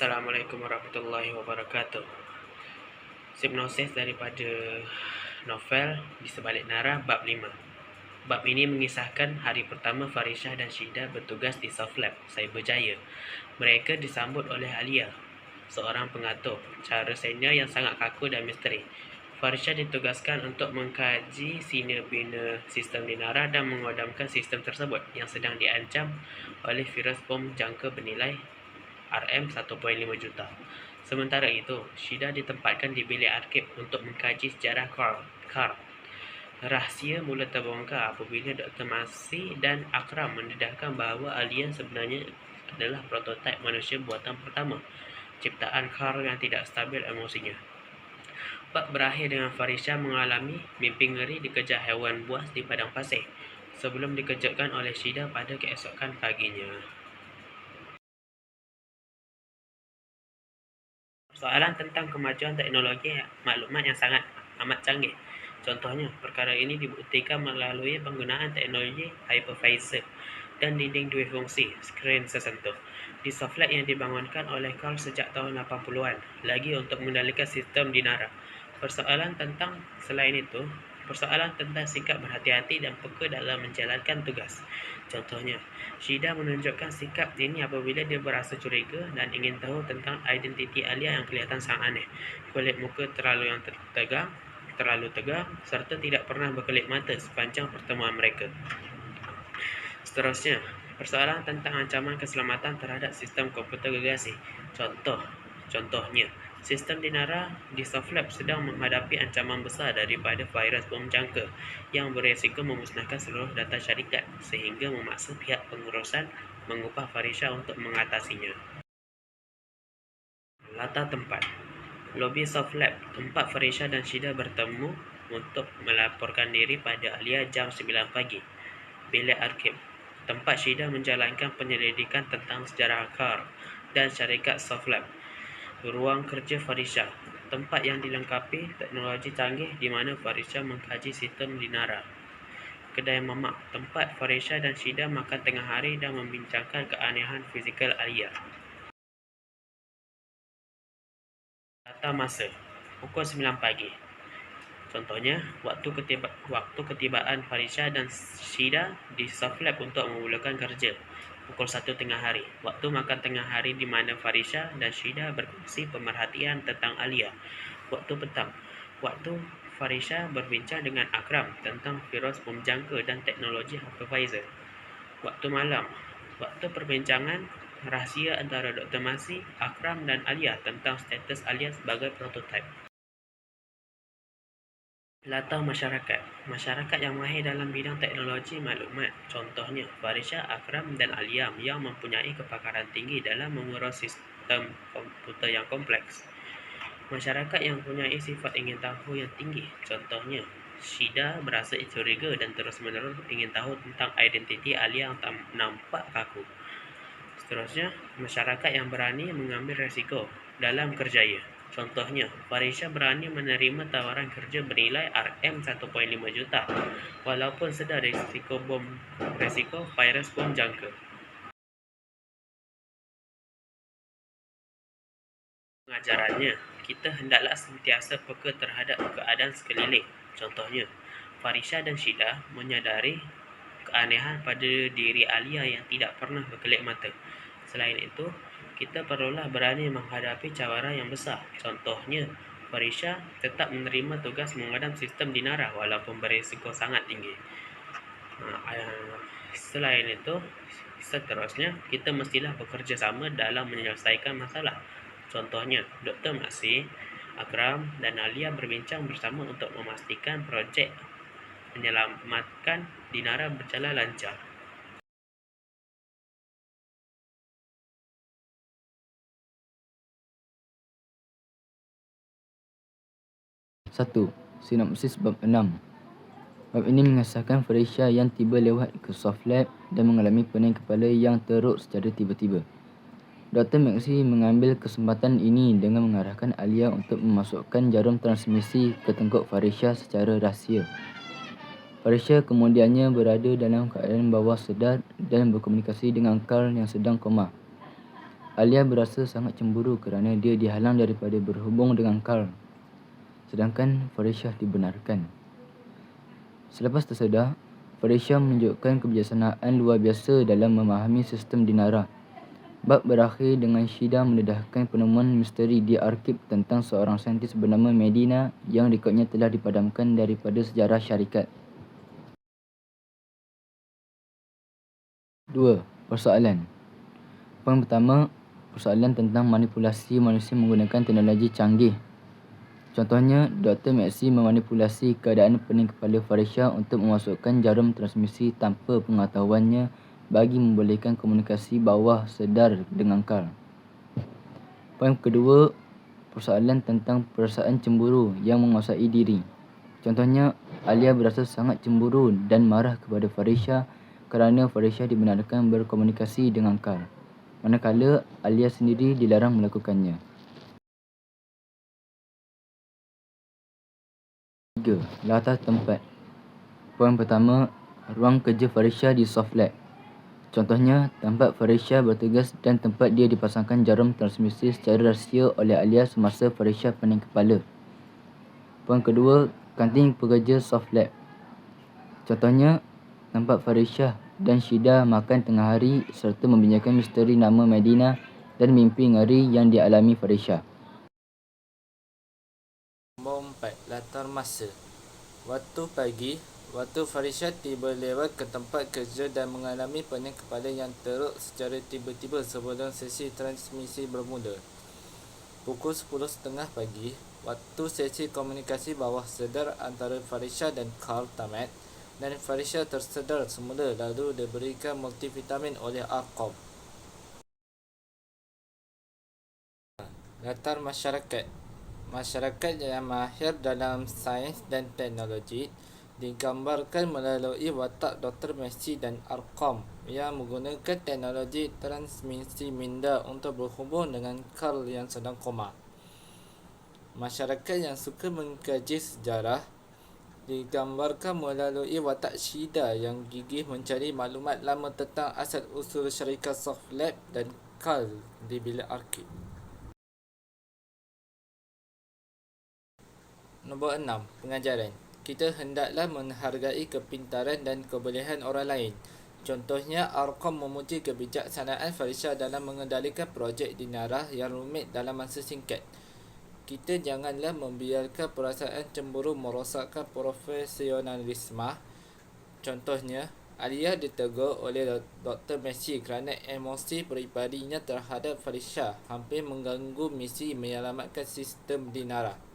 Assalamualaikum warahmatullahi wabarakatuh. Hipnosis daripada novel Di Sebalik Nara bab 5. Bab ini mengisahkan hari pertama Farisha dan Shida bertugas di Soft Lab, Cyberjaya. Mereka disambut oleh Alia, seorang pengatur, cara senior yang sangat kaku dan misteri. Farisha ditugaskan untuk mengkaji sina-bina sistem di Nara dan memadamkan sistem tersebut yang sedang diancam oleh virus bom jangka bernilai RM1.5 juta. Sementara itu, Shida ditempatkan di bilik arkib untuk mengkaji sejarah Carl. Rahsia mula terbongkar apabila Dr. Marcy dan Akram mendedahkan bahawa alien sebenarnya adalah prototipe manusia buatan pertama, ciptaan Carl yang tidak stabil emosinya. Bab berakhir dengan Farisha mengalami mimpi ngeri dikejar haiwan buas di padang pasir sebelum dikejutkan oleh Shida pada keesokan paginya. Soalan tentang kemajuan teknologi maklumat yang sangat amat canggih. Contohnya, perkara ini dibuktikan melalui penggunaan teknologi hypervisor dan dinding dua fungsi, skrin sesentuh, di software yang dibangunkan oleh Carl sejak tahun 80-an, lagi untuk mengendalikan sistem di Nara. Persoalan tentang sikap berhati-hati dan peka dalam menjalankan tugas. Contohnya, Shida menunjukkan sikap ini apabila dia berasa curiga dan ingin tahu tentang identiti Alia yang kelihatan sangat aneh. Kulit muka terlalu tegang, serta tidak pernah berkelip mata sepanjang pertemuan mereka. Seterusnya, persoalan tentang ancaman keselamatan terhadap sistem komputer gergasi. Contohnya, sistem di Nara di Soft Lab sedang menghadapi ancaman besar daripada virus bom jangka yang beresiko memusnahkan seluruh data syarikat sehingga memaksa pihak pengurusan mengupah Farisha untuk mengatasinya. Latar tempat: lobi Soft Lab, tempat Farisha dan Shida bertemu untuk melaporkan diri pada Alia jam 9 pagi. Bilik arkib, tempat Shida menjalankan penyelidikan tentang sejarah Carl dan syarikat Soft Lab. Ruang kerja Farisha, tempat yang dilengkapi teknologi canggih di mana Farisha mengkaji sistem di Nara. Kedai mamak, tempat Farisha dan Shida makan tengah hari dan membincangkan keanehan fizikal Alia. Data masa, pukul 9 pagi. Contohnya, waktu ketibaan Farisha dan Shida di Soft Lab untuk memulakan kerja, pukul 1 tengah hari. Waktu makan tengah hari di mana Farisha dan Shida berkongsi pemerhatian tentang Alia. Waktu petang, waktu Farisha berbincang dengan Akram tentang virus bom jangka dan teknologi hypervisor. Waktu malam, waktu perbincangan rahsia antara Dr. Marcy, Akram dan Alia tentang status Alia sebagai prototipe. Latar masyarakat yang mahir dalam bidang teknologi maklumat. Contohnya, Farisha, Akram dan Alia yang mempunyai kepakaran tinggi dalam mengurus sistem komputer yang kompleks. Masyarakat yang mempunyai sifat ingin tahu yang tinggi. Contohnya, Shida berasa curiga dan terus-menerus ingin tahu tentang identiti Alia yang nampak kaku. Seterusnya, masyarakat yang berani mengambil resiko dalam kerjaya. Contohnya, Farisha berani menerima tawaran kerja bernilai RM1.5 juta walaupun sedar risiko virus bom jangka. Pengajarannya, kita hendaklah sentiasa peka terhadap keadaan sekeliling. Contohnya, Farisha dan Shida menyadari keanehan pada diri Alia yang tidak pernah berkelip mata. Selain itu, kita perlulah berani menghadapi cabaran yang besar. Contohnya, Farisha tetap menerima tugas memadam sistem di Nara walaupun berisiko sangat tinggi. Seterusnya, kita mestilah bekerja sama dalam menyelesaikan masalah. Contohnya, Dr. Marcy, Akram dan Alia berbincang bersama untuk memastikan projek menyelamatkan di Nara berjalan lancar. Satu, sinopsis bab 6. Bab ini mengesahkan Farisha yang tiba lewat ke Soft Lab dan mengalami pening kepala yang teruk secara tiba-tiba. Dr. Maxi mengambil kesempatan ini dengan mengarahkan Alia untuk memasukkan jarum transmisi ke tengkuk Farisha secara rahsia. Farisha kemudiannya berada dalam keadaan bawah sedar dan berkomunikasi dengan Carl yang sedang koma. Alia berasa sangat cemburu kerana dia dihalang daripada berhubung dengan Carl, sedangkan Farisyah dibenarkan. Selepas tersedar, Farisyah menunjukkan kebijaksanaan luar biasa dalam memahami sistem Dinara. Bab berakhir dengan Shida mendedahkan penemuan misteri di arkib tentang seorang saintis bernama Medina yang rekodnya telah dipadamkan daripada sejarah syarikat. 2. Persoalan. Poin pertama, persoalan tentang manipulasi manusia menggunakan teknologi canggih. Contohnya, Dr. Maxi memanipulasi keadaan pening kepala Farisyah untuk memasukkan jarum transmisi tanpa pengetahuannya bagi membolehkan komunikasi bawah sedar dengan Carl. Poin kedua, persoalan tentang perasaan cemburu yang menguasai diri. Contohnya, Alia berasa sangat cemburu dan marah kepada Farisyah kerana Farisyah dibenarkan berkomunikasi dengan Carl, manakala Alia sendiri dilarang melakukannya. 3. Latar tempat. Poin pertama, ruang kerja Farisyah di Soft Lab. Contohnya, tempat Farisyah bertugas dan tempat dia dipasangkan jarum transmisi secara rahsia oleh Alia semasa Farisyah pening kepala. Poin kedua, kantin pekerja Soft Lab. Contohnya, tempat Farisyah dan Shida makan tengah hari serta membincangkan misteri nama Medina dan mimpi ngeri yang dialami Farisyah. Nombor 4. Latar masa. Waktu pagi, waktu Farisyah tiba lewat ke tempat kerja dan mengalami pening kepala yang teruk secara tiba-tiba sebelum sesi transmisi bermula. Pukul 10.30 pagi, waktu sesi komunikasi bawah sedar antara Farisyah dan Carl tamat dan Farisyah tersedar semula lalu diberikan multivitamin oleh Arqam. Latar masyarakat. Masyarakat yang mahir dalam sains dan teknologi digambarkan melalui watak Dr. Maxi dan Arqam yang menggunakan teknologi transmisi minda untuk berhubung dengan Carl yang sedang koma. Masyarakat yang suka mengkaji sejarah digambarkan melalui watak Shida yang gigih mencari maklumat lama tentang asal-usul syarikat Soft Lab dan Carl di bilik arkib. Nombor 6. Pengajaran. Kita hendaklah menghargai kepintaran dan kebolehan orang lain. Contohnya, Arqam memuji kebijaksanaan Farisyah dalam mengendalikan projek Dinara yang rumit dalam masa singkat. Kita janganlah membiarkan perasaan cemburu merosakkan profesionalisme. Contohnya, Alia ditegur oleh Dr. Maxi kerana emosi peribadinya terhadap Farisyah hampir mengganggu misi menyelamatkan sistem Dinara.